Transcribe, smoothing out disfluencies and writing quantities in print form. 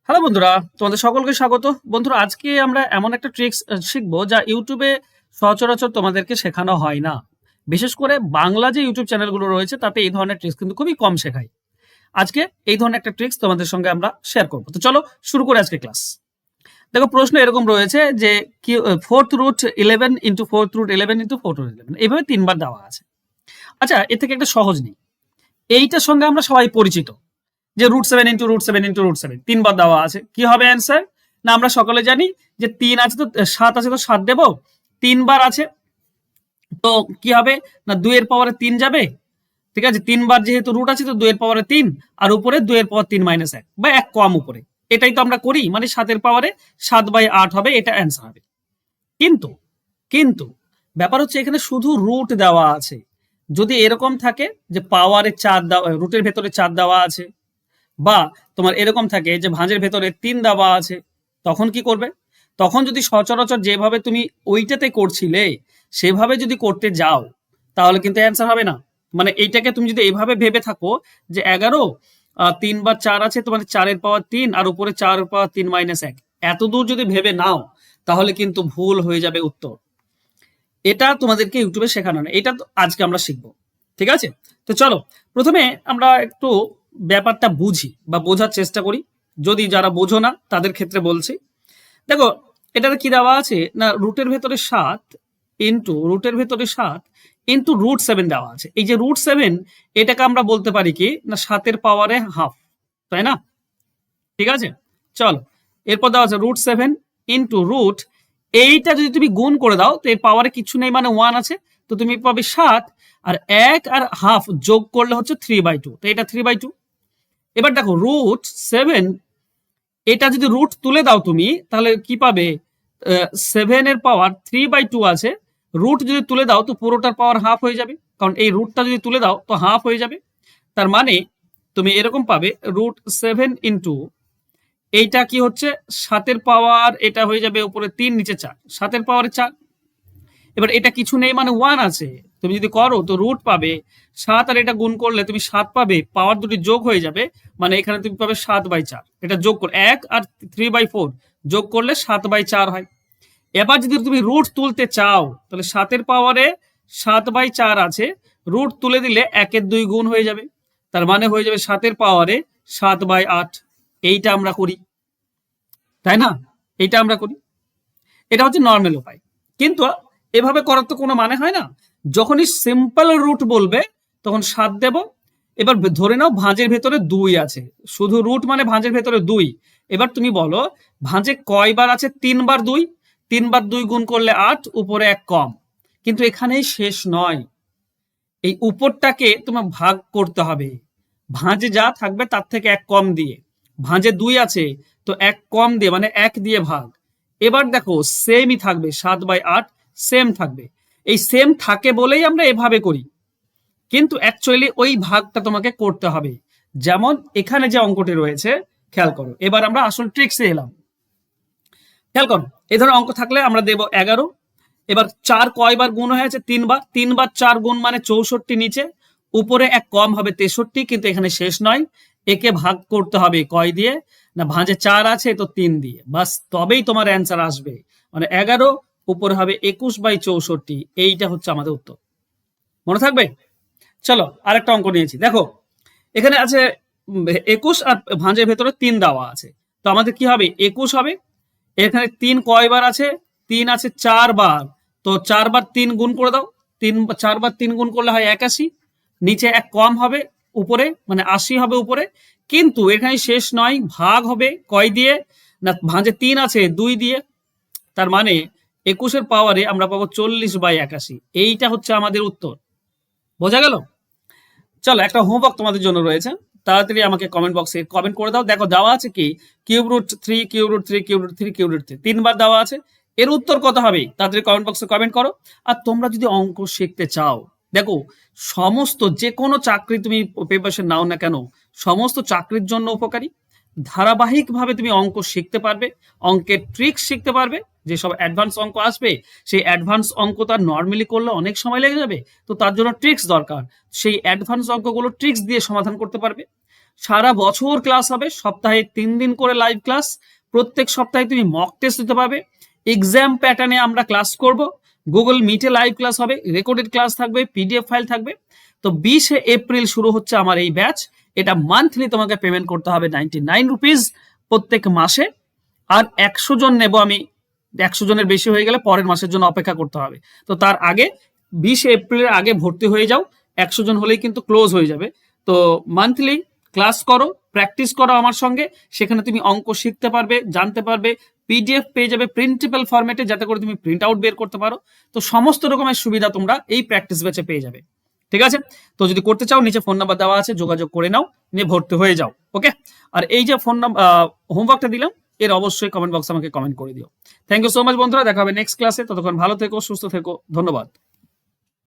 Hello বন্ধুরা, তোমাদের সকলকে স্বাগত। বন্ধুরা, আজকে আমরা এমন একটা ট্রিক্স শিখবো যা ইউটিউবে সচরাচর তোমাদেরকে শেখানো হয় না। বিশেষ করে বাংলা যে ইউটিউব চ্যানেলগুলো রয়েছে তাতে এই ধরনের ট্রিক্স কিন্তু খুবই কম শেখায়। আজকে এই ধরনের একটা ট্রিক্স তোমাদের সঙ্গে আমরা শেয়ার করবো। তো চলো শুরু করে আজকে ক্লাস। দেখো, প্রশ্ন এরকম রয়েছে যে কি fourth root 11 into fourth root 11 into fourth root 11 এইভাবে তিনবার দেওয়া আছে। আচ্ছা, এর থেকে একটা সহজ নেই, এইটার সঙ্গে আমরা সবাই পরিচিত যে √7 ইন্টু √7 ইন্টু √7 তিনবার দেওয়া আছে। কি হবে অ্যান্সার? না, আমরা সকলে জানি যে 3 আছে তো 7 আছে, তো 7 দেবো, তিনবার আছে তো কি হবে না 2 এর পাওয়ারে 3 যাবে। ঠিক আছে, তিনবার যেহেতু রুট আছে তো 2 এর পাওয়ারে 3 আর উপরে 2 এর পাওয়ার 3 মাইনাস 1 বা 1 কম উপরে, এটাই তো আমরা করি, মানে 7 এর পাওয়ারে 7/8 হবে, এটা অ্যান্সার হবে। কিন্তু কিন্তু ব্যাপার হচ্ছে এখানে শুধু রুট দেওয়া আছে। যদি এরকম থাকে যে পাওয়ারে 4 দেওয়া, রুটের ভেতরে 4 দেওয়া আছে, বা তোমার এরকম থাকে যে ভাঁজের ভেতরে 3 দেওয়া আছে, তখন কি করবে? তখন যদি সচরাচর যেভাবে তুমি ওইটাতে করছিলে সেভাবে যদি করতে যাও তাহলে কিন্তু অ্যান্সার হবে না। মানে এইটাকে তুমি যদি এইভাবে ভেবে থাকো যে 11 3 বার 4 আছে, তোমার 4 এর পাওয়ার 3 আর উপরে 4 এর পাওয়ার 3 মাইনাস 1, এত দূর যদি ভেবে নাও তাহলে কিন্তু ভুল হয়ে যাবে উত্তর। এটা তোমাদেরকে ইউটিউবে শেখানো না, এটা তো আজকে আমরা শিখবো। ঠিক আছে, তো চলো প্রথমে আমরা একটু ব্যাপারটা বুঝি বা বোঝার চেষ্টা করি, যদি যারা বোঝো না তাদের ক্ষেত্রে বলছি। দেখো, এটাতে কি দেওয়া আছে না রুটের ভেতরে 7 ইন্টু √7 দেওয়া আছে। এই যে √7 এটাকে আমরা বলতে পারি কি না 7 এর পাওয়ারে হাফ, তাই না? ঠিক আছে, চলো এরপর দেওয়া আছে √7 ইন্টু রুট, এইটা যদি তুমি গুণ করে দাও তো এর পাওয়ারে কিছু নেই, মানে 1 আছে, তো তুমি পাবে 7 আর 1 আর হাফ যোগ করলে হচ্ছে 3/2, তো এটা 3/2। এবার দেখো √7, এটা যদি রুট তুলে দাও তুমি তাহলে কি পাবে? 7 এর পাওয়ার 3/2 আছে, রুট যদি তুলে দাও তো পুরোটার পাওয়ার হাফ হয়ে যাবে, কারণ এই রুটটা যদি তুলে দাও তো হাফ হয়ে যাবে। তার মানে তুমি এরকম পাবে √7 ইন্টু এইটা কি হচ্ছে 7 এর পাওয়ার, এটা হয়ে যাবে উপরে 3 নিচে 4, 7 এর পাওয়ারে 4। এবার এটা কিছু নেই, মানে 1 আছে, তুমি যদি করো তো রুট পাবে 7 আর এটা গুণ করলে তুমি 7 পাবে, পাওয়ার দুটি যোগ হয়ে যাবে, মানে এখানে তুমি পাবে 7/4। এটা যোগ করে 1 আর 3/4 যোগ করলে 7/4 হয়। এবার যদি তুমি রুট তুলতে চাও তাহলে 7 এর পাওয়ারে 7/4 আছে, রুট তুলে দিলে 1 এর 2 গুণ হয়ে যাবে, তার মানে হয়ে যাবে 7 এর পাওয়ারে 7/8। এইটা আমরা করি, তাই না? এইটা আমরা করি, এটা হচ্ছে নর্মাল উপায়। কিন্তু এভাবে করার তো কোনো মানে হয় না। যখনই সিম্পল রুট বলবে তখন 7 দেব। এবার ধরে নাও ভাঁজের ভেতরে 2 আছে, শুধু রুট মানে ভাঁজের ভেতরে 2। এবার তুমি বলো ভাঁজে কয়বার আছে? 3 বার 2, 3 বার 2 গুণ করলে 8, উপরে 1 কম। কিন্তু এখানেই শেষ নয়, এই উপরটাকে তোমার ভাগ করতে হবে, ভাঁজে যা থাকবে তার থেকে 1 কম দিয়ে। ভাঁজে 2 আছে তো 1 কম দিয়ে, মানে 1 দিয়ে ভাগ। এবার দেখো সেমই থাকবে, 7/8 সেম থাকবে। এই সেম থাকে বলেই আমরা এভাবে করি, কিন্তু অ্যাকচুয়ালি ওই ভাগটা তোমাকে করতে হবে। যেমন এখানে যে অঙ্কটি রয়েছে, খেয়াল করো। এবার আমরা আসল ট্রিক্সে এলাম, খেয়াল করো। এই ধরনের অঙ্ক থাকলে আমরা দেব 11। এবার 4 কয়বার গুণ হয়েছে? 3 বার, 3 বার 4 গুণ মানে 64 নিচে, উপরে 1 কম হবে 63, কিন্তু এখানে শেষ নয়, একে ভাগ করতে হবে কয় দিয়ে? না ভাঁজে 4 আছে তো 3 দিয়ে, বাস তবেই তোমার অ্যান্সার আসবে। মানে 11 উপরে হবে 21/64, এইটা হচ্ছে আমাদের উত্তর। মনে থাকবে? চলো আরেকটা অঙ্ক নিয়েছি, দেখো এখানে আছে 21 আর ভাঁজের ভেতরে 3 দেওয়া আছে, তো আমাদের কি হবে? 21 হবে। এখানে 3 কয়বার আছে? 3 আছে 4 বার, তো 4 বার 3 গুণ করে দাও, 4 বার 3 গুণ করলে হয় 81, নিচে 1 কম হবে উপরে, মানে 80 হবে উপরে। কিন্তু এখানে শেষ নয়, ভাগ হবে কয় দিয়ে? না ভাঁজে 3 আছে 2 দিয়ে, তার মানে 21 এর পাওয়ারে আমরা পাবো 40/81। এইটা হচ্ছে আমাদের উত্তর। বোঝা গেল? চলো একটা হোমওয়ার্ক তোমাদের জন্য রয়েছে, তাড়াতাড়ি আমাকে কমেন্ট বক্সে কমেন্ট করে দাও। দেখো দেওয়া আছে কি √3 √3 √3 √3 তিনবার দেওয়া আছে, এর উত্তর কত হবে? তাড়াতাড়ি কমেন্ট বক্সে কমেন্ট করো। আর তোমরা যদি অঙ্ক শিখতে চাও, দেখো সমস্ত যে কোনো চাকরি তুমি প্রিপারেশন নাও না কেন, সমস্ত চাকরির জন্য উপকারী। ধারাবাহিকভাবে তুমি অঙ্ক শিখতে পারবে, অঙ্কের ট্রিক্স শিখতে পারবে। যেসব অ্যাডভান্স অঙ্ক আসবে সেই অ্যাডভান্স অঙ্ক তার নর্মালি করলে অনেক সময় লেগে যাবে, তো তার জন্য ট্রিক্স দরকার। সেই অ্যাডভান্স অঙ্কগুলো ট্রিক্স দিয়ে সমাধান করতে পারবে। সারা বছর ক্লাস হবে, সপ্তাহে 3 দিন করে লাইভ ক্লাস, প্রত্যেক সপ্তাহে তুমি মক টেস্ট দিতে পারবে, এক্সাম প্যাটার্নে আমরা ক্লাস করব, গুগল মিটে লাইভ ক্লাস হবে, রেকর্ডেড ক্লাস থাকবে, পিডিএফ ফাইল থাকবে। তো 20 এপ্রিল শুরু হচ্ছে আমার এই ব্যাচ। এটা মান্থলি তোমাকে পেমেন্ট করতে হবে 99 রুপিস প্রত্যেক মাসে। আর 100 জন নেব আমি, 100 জনের বেশি হয়ে গেলে পরের মাসের জন্য অপেক্ষা করতে হবে। তো তার আগে 20 এপ্রিলের আগে ভর্তি হয়ে যাও, 100 জন হলেই কিন্তু ক্লোজ হয়ে যাবে। তো মান্থলি ক্লাস করো, প্র্যাকটিস করো আমার সঙ্গে, সেখানে তুমি অঙ্ক শিখতে পারবে, জানতে পারবে, পিডিএফ পেয়ে যাবে প্রিন্টেবল ফরম্যাটে, যাতে করে তুমি প্রিন্ট আউট বের করতে পারো। তো সমস্ত রকমের সুবিধা তোমরা এই প্র্যাকটিস ব্যাচে পেয়ে যাবে। ঠিক আছে, তো যদি করতে চাও নিচে ফোন নাম্বার দেওয়া আছে, যোগাযোগ করে নাও, নিয়ে ভর্তি হয়ে যাও। ওকে, আর এই যে ফোন নাম্বার হোমওয়ার্কটা দিলাম, এর অবশ্যই কমেন্ট বক্সে আমাকে কমেন্ট করে দিও। থ্যাংক ইউ সো মাচ বন্ধুরা, দেখা হবে নেক্সট ক্লাসে। ততক্ষণ ভালো থেকো, সুস্থ থেকো, ধন্যবাদ।